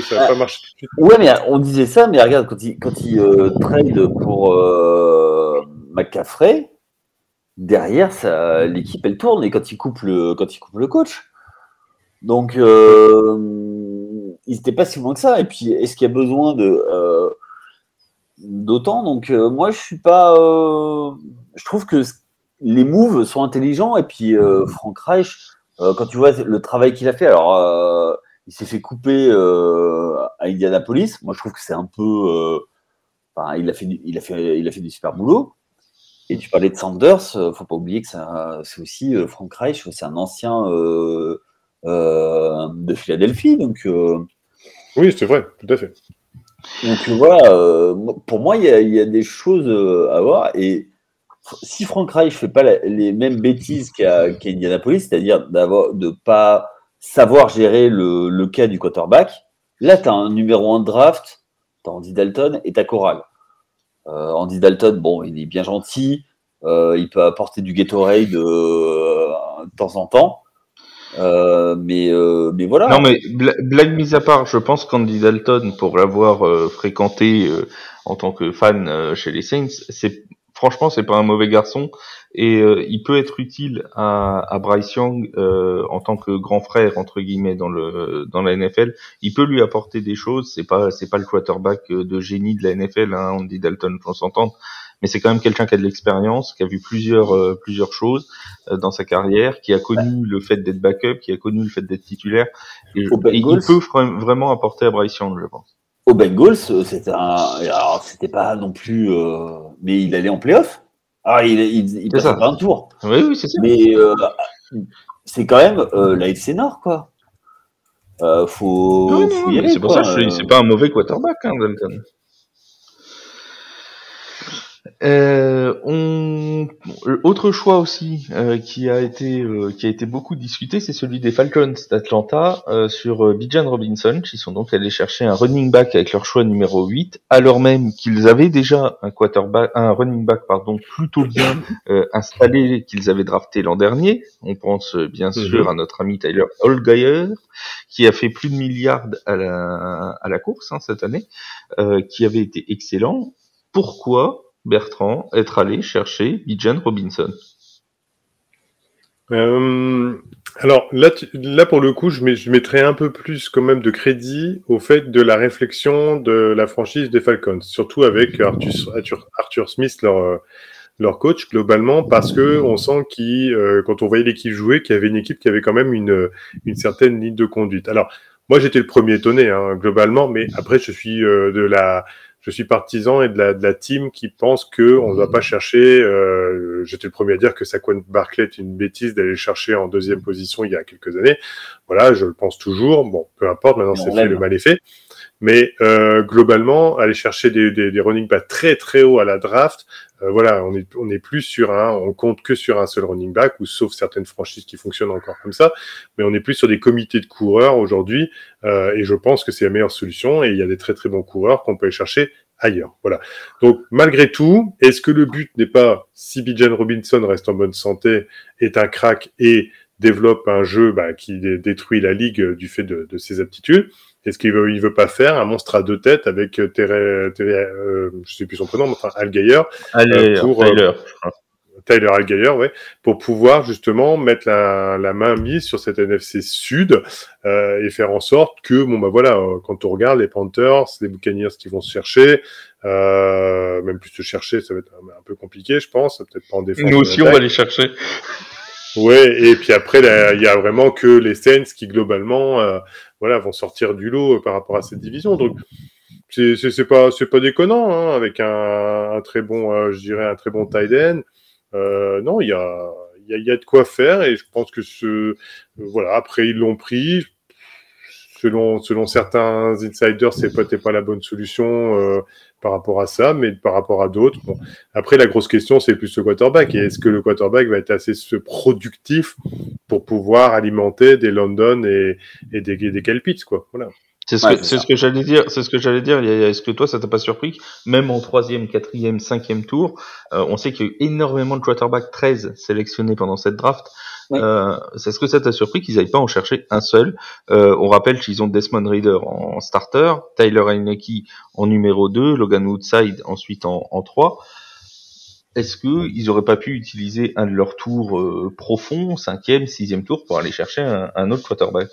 Ça va pas marcher tout de suite. Ouais, mais on disait ça, mais regarde, quand il trade pour McCaffrey, derrière, l'équipe elle tourne, et quand il coupe le coach. Donc il n'était pas si loin que ça. Et puis, est-ce qu'il y a besoin d'autant? Donc moi, je suis pas. Je trouve que les moves sont intelligents, et puis Frank Reich, quand tu vois le travail qu'il a fait, alors il s'est fait couper à Indianapolis. Moi, je trouve que c'est un peu. Il a fait du super boulot. Et tu parlais de Sanders, faut pas oublier que c'est aussi Frank Reich, c'est un ancien de Philadelphie, donc. Oui, c'est vrai, tout à fait. Donc voilà, pour moi, il y a des choses à voir. Et si Frank Reich fait pas les mêmes bêtises qu'à Indianapolis, c'est-à-dire de pas savoir gérer le cas du quarterback, là, tu as un numéro 1 de draft, tu as Andy Dalton et tu as Corral. Andy Dalton, bon, il est bien gentil, il peut apporter du Gatorade de temps en temps, mais voilà. Non, mais blague mise à part, je pense qu'Andy Dalton, pour l'avoir fréquenté en tant que fan chez les Saints, franchement, c'est pas un mauvais garçon et il peut être utile à Bryce Young en tant que grand frère entre guillemets dans la NFL. Il peut lui apporter des choses. C'est pas le quarterback de génie de la NFL, hein, Andy Dalton, on s'entend. Mais c'est quand même quelqu'un qui a de l'expérience, qui a vu plusieurs choses dans sa carrière, qui a connu le fait d'être backup, qui a connu le fait d'être titulaire. Et il peut vraiment apporter à Bryce Young, je pense. Aux Bengals, alors c'était pas non plus, mais il allait en playoff. Alors il passait pas un tour. Oui, c'est ça. Mais c'est quand même la FC Nord, quoi. Faut y aller. C'est pour ça que je dis, c'est pas un mauvais quarterback, hein, Dalton. Autre choix aussi qui a été beaucoup discuté, c'est celui des Falcons d'Atlanta sur Bijan Robinson, qui sont donc allés chercher un running back avec leur choix numéro 8, alors même qu'ils avaient déjà un running back plutôt bien installé qu'ils avaient drafté l'an dernier. On pense bien sûr à notre ami Tyler Allgeier, qui a fait plus de milliards à la course cette année, qui avait été excellent. Pourquoi Bertrand être allé chercher Bijan Robinson? Alors là pour le coup, je mettrais un peu plus quand même de crédit au fait de la réflexion de la franchise des Falcons, surtout avec Arthur Smith, leur coach globalement, parce que on sent quand on voyait l'équipe jouer, qu'il y avait une équipe qui avait quand même une certaine ligne de conduite. Alors moi j'étais le premier étonné globalement, mais après je suis partisan et de la team qui pense que on ne doit pas chercher. J'étais le premier à dire que Saquon Barkley est une bêtise d'aller chercher en deuxième position il y a quelques années. Voilà, je le pense toujours. Bon, peu importe. Maintenant, c'est fait, le mal est fait. Mais globalement, aller chercher des running backs très très haut à la draft, voilà, on est plus sur on compte que sur un seul running back, ou sauf certaines franchises qui fonctionnent encore comme ça, mais on est plus sur des comités de coureurs aujourd'hui, et je pense que c'est la meilleure solution. Et il y a des très très bons coureurs qu'on peut aller chercher ailleurs. Voilà. Donc malgré tout, est-ce que le but n'est pas, si Bijan Robinson reste en bonne santé, est un crack et développe un jeu qui détruit la ligue du fait de ses aptitudes? Est-ce qu'il veut pas faire un monstre à deux têtes avec je sais plus son prénom, mais enfin Allgeier, Tyler Allgeier, ouais, pour pouvoir justement mettre la main mise sur cette NFC Sud et faire en sorte que quand on regarde les Panthers, les Buccaneers qui vont se chercher, même plus se chercher, ça va être un peu compliqué, je pense, peut-être pas en défense. Nous aussi, on va les chercher. Ouais, et puis après, il y a vraiment que les Saints qui globalement, vont sortir du lot par rapport à cette division. Donc c'est pas déconnant, avec un très bon, je dirais un très bon tight end. Non, il y a de quoi faire, et je pense que après ils l'ont pris. Selon certains insiders, c'était pas la bonne solution par rapport à ça, mais par rapport à d'autres. Bon. Après, la grosse question, c'est plus le quarterback. Et est-ce que le quarterback va être assez productif pour pouvoir alimenter des London et des Kyle Pitts, quoi. Voilà. C'est ce que j'allais dire. Est-ce que toi, ça t'a pas surpris? Même en 3e, 4e, 5e tour, on sait qu'il y a eu énormément de quarterbacks 13 sélectionnés pendant cette draft. Oui. Est-ce que ça t'a surpris qu'ils n'aillent pas en chercher un seul? On rappelle qu'ils ont Desmond Ridder en starter, Tyler Heinicke en numéro 2, Logan Woodside ensuite en 3. Est-ce qu'ils auraient pas pu utiliser un de leurs tours profonds, 5e, 6e tour, pour aller chercher un autre quarterback?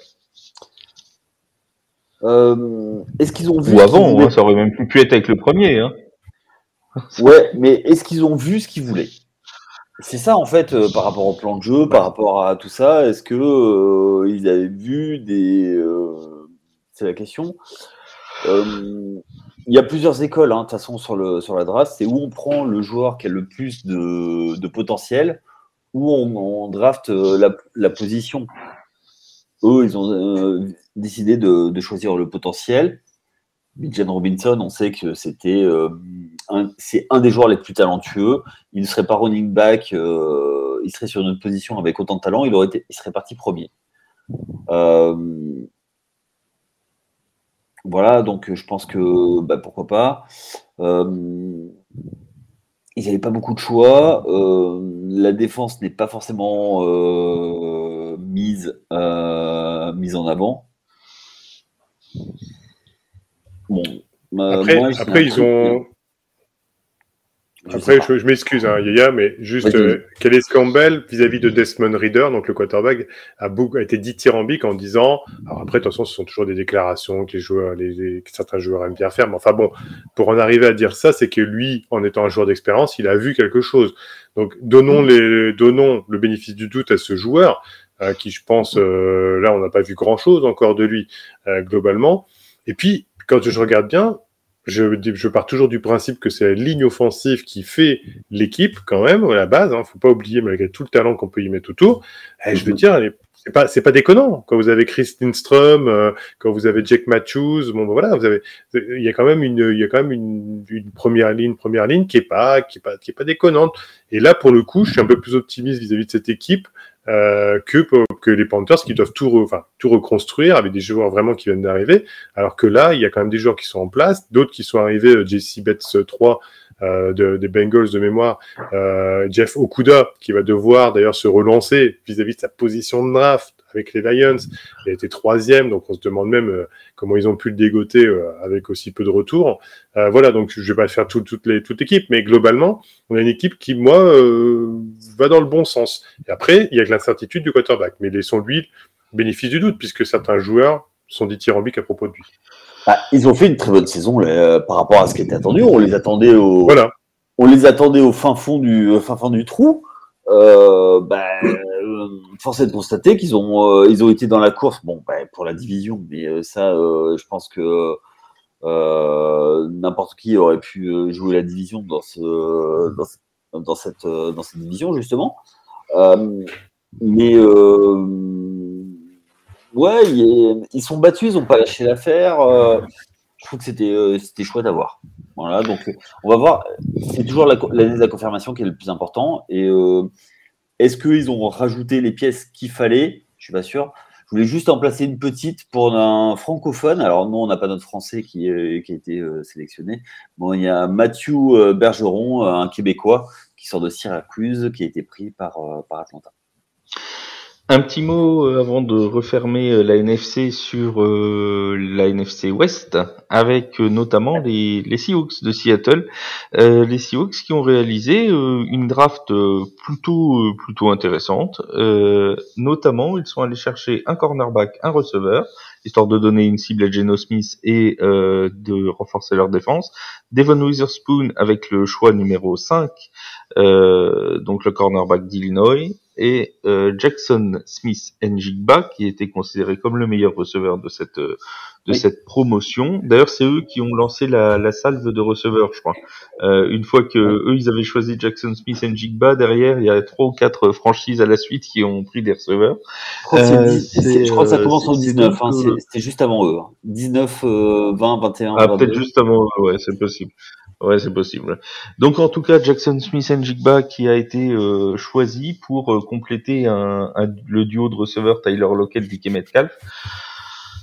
Est-ce qu'ils ont vu? Ou avant, ça aurait même pu être avec le premier. Ouais, mais est-ce qu'ils ont vu ce qu'ils voulaient? C'est ça, en fait, par rapport au plan de jeu, par rapport à tout ça. Est-ce que ils avaient vu c'est la question. Il y a plusieurs écoles, de toute façon, sur la draft. C'est où on prend le joueur qui a le plus de potentiel, où on draft la position. Eux, ils ont décidé de choisir le potentiel. Bijan Robinson, on sait que c'est un des joueurs les plus talentueux. Il ne serait pas running back, il serait sur une autre position avec autant de talent, il serait parti premier. Voilà, donc je pense que pourquoi pas. Ils n'avaient pas beaucoup de choix. La défense n'est pas forcément mise en avant. Bon, après ils ont. Après, je m'excuse, hein, Yaya, mais juste, Calais Campbell, vis-à-vis de Desmond Ridder, donc le quarterback, a été dithyrambique en disant, alors après, de toute façon, ce sont toujours des déclarations que les joueurs, que certains joueurs aiment bien faire, mais enfin bon, pour en arriver à dire ça, c'est que lui, en étant un joueur d'expérience, il a vu quelque chose. Donc, donnons le bénéfice du doute à ce joueur, qui, je pense, là, on n'a pas vu grand-chose encore de lui, globalement. Et puis, quand je regarde bien, je pars toujours du principe que c'est la ligne offensive qui fait l'équipe, quand même, à la base. Faut pas oublier, malgré tout le talent qu'on peut y mettre autour. Je veux dire, c'est pas déconnant. Quand vous avez Chris Lindstrom, quand vous avez Jake Matthews, bon, voilà, il y a quand même une première ligne qui est pas déconnante. Et là, pour le coup, je suis un peu plus optimiste vis-à-vis de cette équipe, que les Panthers qui doivent tout reconstruire avec des joueurs vraiment qui viennent d'arriver, alors que là, il y a quand même des joueurs qui sont en place, d'autres qui sont arrivés, JC Betts 3 des Bengals de mémoire, Jeff Okuda qui va devoir d'ailleurs se relancer vis-à-vis de sa position de draft avec les Lions. Il a été 3e, donc on se demande même comment ils ont pu le dégoter avec aussi peu de retours. Voilà, donc je vais pas faire toute l'équipe, mais globalement, on a une équipe qui, moi, va dans le bon sens. Et après, il y a que l'incertitude du quarterback, mais laissons-lui le bénéfice du doute, puisque certains joueurs sont dithyrambiques à propos de lui. Ils ont fait une très bonne saison par rapport à ce qui était attendu. On les attendait au fin fond du trou. Force est de constater qu'ils ont été dans la course, pour la division, mais ça, je pense que n'importe qui aurait pu jouer la division dans cette division justement. Ils sont battus, ils n'ont pas lâché l'affaire. Je trouve que c'était chouette à voir. Voilà, donc on va voir. C'est toujours l'année de la confirmation qui est le plus important. Et est-ce qu'ils ont rajouté les pièces qu'il fallait? Je suis pas sûr. Je voulais juste en placer une petite pour un francophone. Alors nous, on n'a pas notre français qui a été sélectionné. Bon, il y a Mathieu Bergeron, un Québécois qui sort de Syracuse, qui a été pris par Atlanta. Un petit mot avant de refermer la NFC sur la NFC West, avec notamment les Seahawks de Seattle. Les Seahawks qui ont réalisé une draft plutôt intéressante. Notamment, ils sont allés chercher un cornerback, un receveur, histoire de donner une cible à Geno Smith et de renforcer leur défense. Devon Witherspoon avec le choix numéro 5, donc le cornerback d'Illinois, et Jackson Smith-Njigba qui était considéré comme le meilleur receveur de cette promotion. D'ailleurs, c'est eux qui ont lancé la salve de receveurs, je crois. Une fois que eux ils avaient choisi Jackson Smith-Njigba, derrière il y a 3 ou 4 franchises à la suite qui ont pris des receveurs. Je crois que ça commence en 19, c'était juste avant eux. 19, 20, 21. Peut-être juste avant, ouais, c'est possible. Ouais, c'est possible. Donc en tout cas, Jackson Smith-Njigba qui a été choisi pour compléter le duo de receveurs Tyler Lockett, DK Metcalf.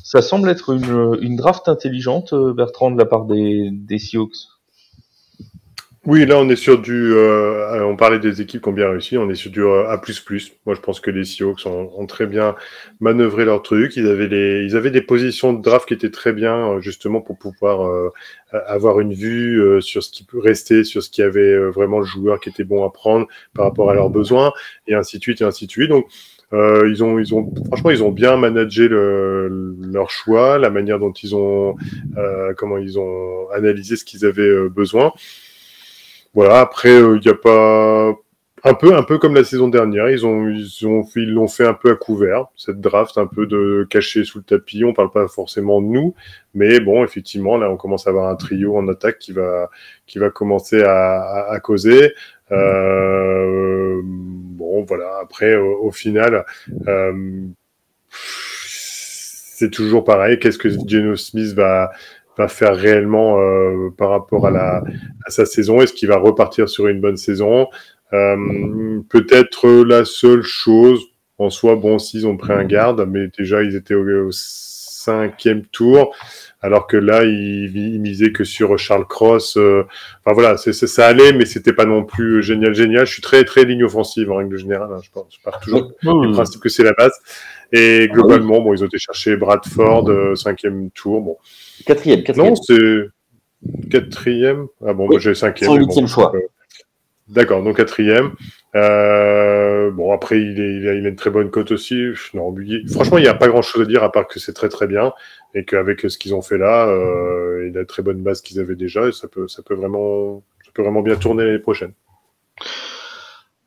Ça semble être une draft intelligente, Bertrand, de la part des Seahawks. Oui, là on est sur on parlait des équipes qui ont bien réussi, on est sur du A++. Moi je pense que les Seahawks ont très bien manœuvré leur truc. Ils avaient des positions de draft qui étaient très bien, justement pour pouvoir avoir une vue sur ce qui peut rester, sur ce qui avait vraiment le joueur qui était bon à prendre par rapport à leurs besoins, et ainsi de suite, et ainsi de suite. Donc franchement, ils ont bien managé leur choix, la manière dont comment ils ont analysé ce qu'ils avaient besoin. Voilà, après, il n'y a pas... Un peu comme la saison dernière, ils l'ont fait un peu à couvert, cette draft, un peu de caché sous le tapis. On parle pas forcément de nous, mais bon, effectivement, là, on commence à avoir un trio en attaque qui va commencer à causer. Bon, voilà. Après, au final, c'est toujours pareil. Qu'est-ce que Geno Smith va faire réellement par rapport à sa saison? Est-ce qu'il va repartir sur une bonne saison? Peut-être la seule chose en soi, bon, s'ils ont pris un garde, mais déjà ils étaient au 5e tour, alors que là ils misaient que sur Charles Cross. Enfin voilà, ça allait, mais c'était pas non plus génial. Je suis très très ligne offensive en règle générale. Je pars toujours du principe que c'est la base. Et globalement, bon, ils ont été chercher Bradford, 5e tour. Bon. 4e. Non, c'est 4e. Ah bon, moi j'ai 5e. Son 8e choix. D'accord, donc 4e. Bon, après, il a une très bonne cote aussi. Non, franchement, il n'y a pas grand-chose à dire à part que c'est très très bien et qu'avec ce qu'ils ont fait là, et la très bonne base qu'ils avaient déjà, ça peut vraiment bien tourner l'année prochaine.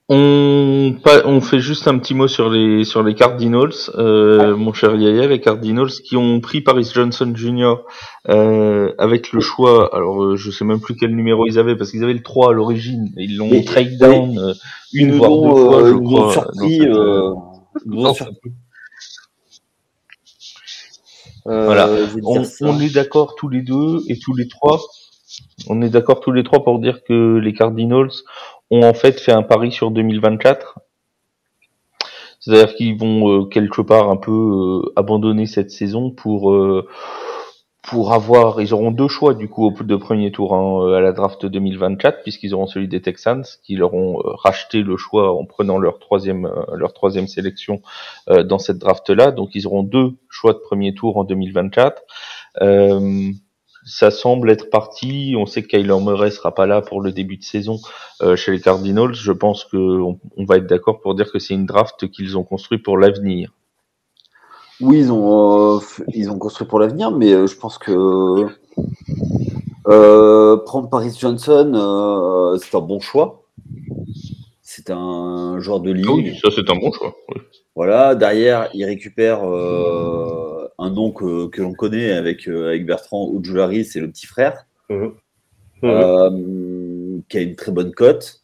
On fait juste un petit mot sur les Cardinals, mon cher Yaya, les Cardinals qui ont pris Paris Johnson Jr. Avec le choix. Alors je sais même plus quel numéro ils avaient parce qu'ils avaient le 3 à l'origine. Ils l'ont trade down une voire deux fois, je crois. Surpris, voilà. On est d'accord tous les deux et tous les trois. On est d'accord tous les trois pour dire que les Cardinals ont en fait un pari sur 2024. C'est-à-dire qu'ils vont quelque part un peu abandonner cette saison pour avoir, ils auront deux choix du coup au de premier tour à la draft 2024 puisqu'ils auront celui des Texans qui leur ont racheté le choix en prenant leur troisième sélection dans cette draft là. Donc ils auront deux choix de premier tour en 2024. Ça semble être parti. On sait que Kyler Murray sera pas là pour le début de saison chez les Cardinals. Je pense que on va être d'accord pour dire que c'est une draft qu'ils ont construit pour l'avenir. Oui, ils ont construit pour l'avenir, mais je pense que prendre Paris Johnson, c'est un bon choix. C'est un joueur de ligue. Oui, ça c'est un bon choix. Oui. Voilà, derrière, il récupère un nom que l'on connaît avec Bertrand Ojulari, c'est le petit frère, qui a une très bonne cote.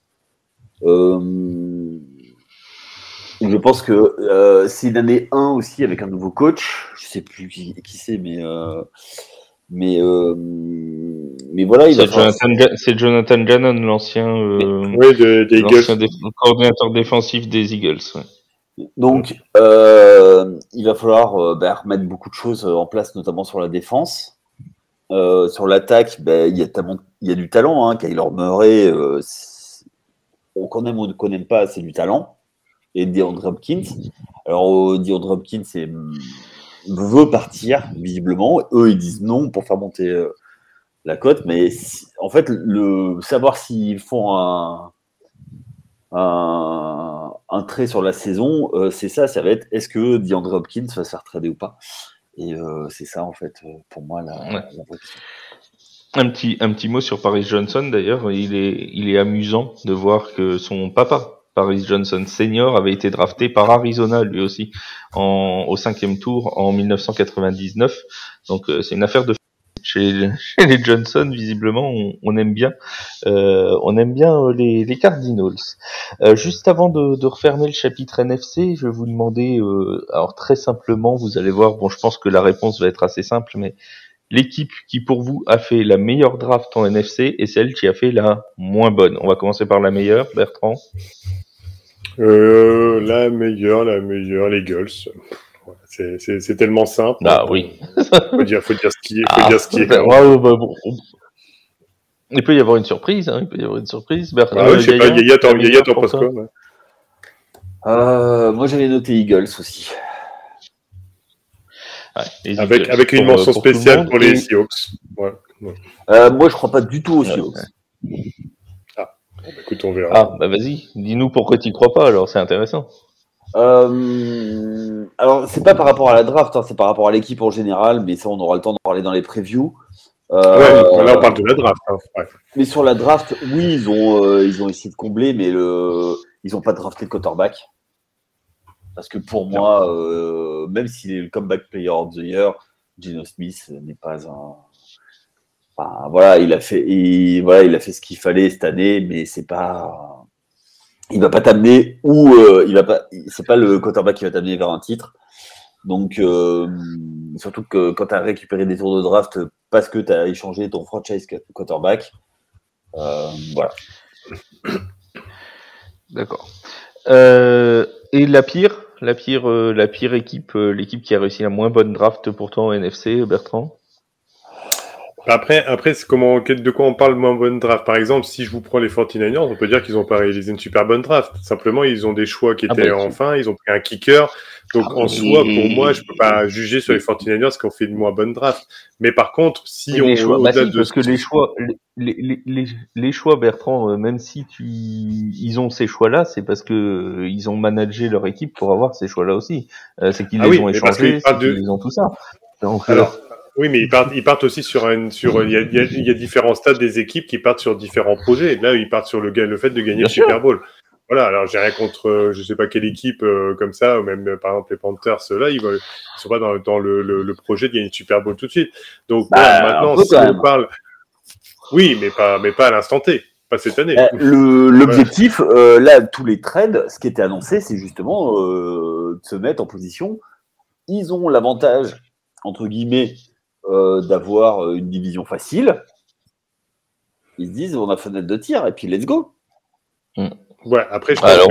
Je pense que c'est une année 1 aussi avec un nouveau coach. Je sais plus qui c'est, mais voilà. C'est Jonathan Gannon, l'ancien coordinateur défensif des Eagles. Ouais. Donc, il va falloir remettre beaucoup de choses en place, notamment sur la défense. Sur l'attaque, il y a du talent. Hein. Kyler Murray, on connaît ou ne connaît pas, c'est du talent. Et DeAndre Hopkins. Alors, DeAndre Hopkins veut partir, visiblement. Eux, ils disent non pour faire monter la cote. Mais en fait, savoir s'ils font un trait sur la saison, c'est ça va être est-ce que DeAndre Hopkins va se faire trader ou pas. Et c'est ça, en fait, pour moi, la vraie question. Un petit mot sur Paris Johnson, d'ailleurs. Il est amusant de voir que son papa, Paris Johnson Senior, avait été drafté par Arizona, lui aussi, au 5e tour en 1999. Donc, c'est une affaire de chez les Johnson, visiblement, on aime bien. Les Cardinals. Juste avant de refermer le chapitre NFC, je vais vous demander, alors très simplement, vous allez voir, bon, je pense que la réponse va être assez simple, mais l'équipe qui pour vous a fait la meilleure draft en NFC et celle qui a fait la moins bonne. On va commencer par la meilleure, Bertrand. La meilleure, les Eagles. C'est tellement simple. Ah oui. Faut dire ce qui est. Il peut y avoir une surprise. Hein. Il peut y avoir une surprise. Je sais pas. Yaya, t'en penses quoi? Moi, j'avais noté Eagles aussi. Ouais, avec une mention spéciale pour les Seahawks. Ouais. Moi, je crois pas du tout aux Seahawks. Ah, écoute, on verra. Ah, vas-y, dis-nous pourquoi tu crois pas, alors c'est intéressant. Alors, c'est pas par rapport à la draft, hein, c'est par rapport à l'équipe en général, mais ça, on aura le temps d'en parler dans les previews. Là, on parle de la draft. Hein. Ouais. Mais sur la draft, oui, ils ont essayé de combler, mais ils n'ont pas drafté de quarterback. Parce que pour moi, même s'il est le comeback player of the year, Geno Smith n'est pas un. Enfin, voilà, il a fait ce qu'il fallait cette année, mais c'est pas. Il va pas t'amener c'est pas le quarterback qui va t'amener vers un titre. Donc, surtout que quand tu as récupéré des tours de draft parce que tu as échangé ton franchise quarterback, voilà. D'accord. Et la pire équipe, l'équipe qui a réussi la moins bonne draft pourtant en NFC, Bertrand? Après, c'est de quoi on parle moins bonne draft. Par exemple, si je vous prends les 49ers, on peut dire qu'ils ont pas réalisé une super bonne draft. Simplement, ils ont des choix qui étaient enfin. Ils ont pris un kicker. Donc en soi, pour moi, je peux pas juger sur les 49ers qui ont fait une moins bonne draft. Mais par contre, si on parce que les choix, Bertrand, même si ils ont ces choix-là, c'est parce que ils ont managé leur équipe pour avoir ces choix-là aussi. C'est qu'ils les ont échangés, ils ont tout ça. Donc, alors, oui, mais ils partent aussi il y a différents stades des équipes qui partent sur différents projets. Là, ils partent sur le fait de gagner le Super Bowl. Voilà, alors j'ai rien contre, je sais pas quelle équipe comme ça, ou même par exemple les Panthers, là, ils sont pas dans le projet de gagner le Super Bowl tout de suite. Donc maintenant, si on parle, oui, mais pas à l'instant T, pas cette année. L'objectif, là, tous les trades, ce qui était annoncé, c'est justement de se mettre en position. Ils ont l'avantage, entre guillemets, d'avoir une division facile. Ils se disent, on a fenêtre de tir, et puis let's go. Ouais, après, alors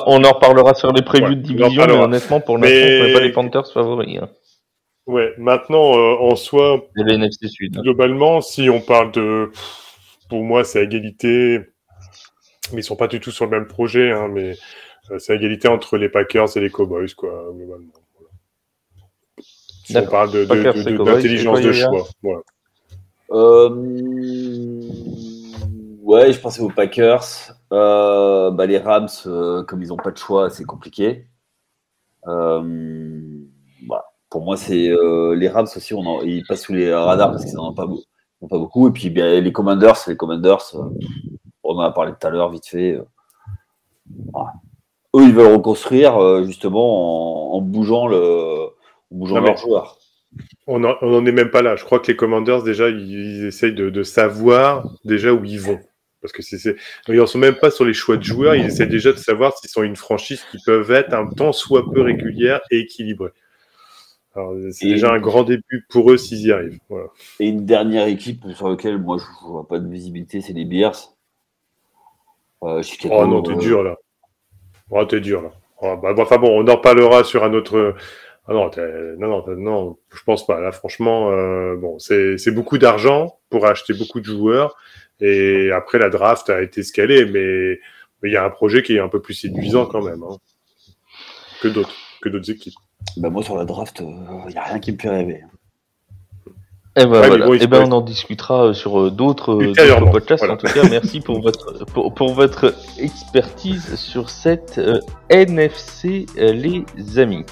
on en reparlera sur les prévus de division, mais honnêtement, pour l'instant, on n'est pas les Panthers favoris. Hein. Ouais, maintenant, en soi, globalement, si on parle pour moi, c'est égalité, mais ils sont pas du tout sur le même projet, hein, mais c'est égalité entre les Packers et les Cowboys, quoi, globalement. Si on parle d'intelligence de choix. Voilà. Ouais, je pensais aux Packers. Les Rams, comme ils n'ont pas de choix, c'est compliqué. Pour moi, c'est les Rams aussi, ils passent sous les radars parce qu'ils n'en ont pas beaucoup. Et puis les Commanders, on en a parlé tout à l'heure, vite fait. Eux, ils veulent reconstruire justement en bougeant leurs joueurs. On n'en est même pas là. Je crois que les Commanders, déjà, ils essayent de savoir déjà où ils vont. Parce que ils n'en sont même pas sur les choix de joueurs. Ils essaient déjà de savoir s'ils sont une franchise qui peuvent être un tant soit peu régulière et équilibrée. Alors, c'est déjà un grand début pour eux s'ils y arrivent. Voilà. Et une dernière équipe sur laquelle moi je ne vois pas de visibilité, c'est les Bears. Chicago, oh non, t'es dur là. Oh, t'es dur là. Oh, enfin bon, on en reparlera sur un autre. Ah non, je pense pas. Là, franchement, c'est beaucoup d'argent pour acheter beaucoup de joueurs. Et après, la draft a été scalée, mais il y a un projet qui est un peu plus séduisant quand même, hein, que d'autres équipes. Moi, sur la draft, il n'y a rien qui me fait rêver. On en discutera sur d'autres podcasts. Voilà. En tout cas, merci pour votre expertise sur cette NFC, les amis.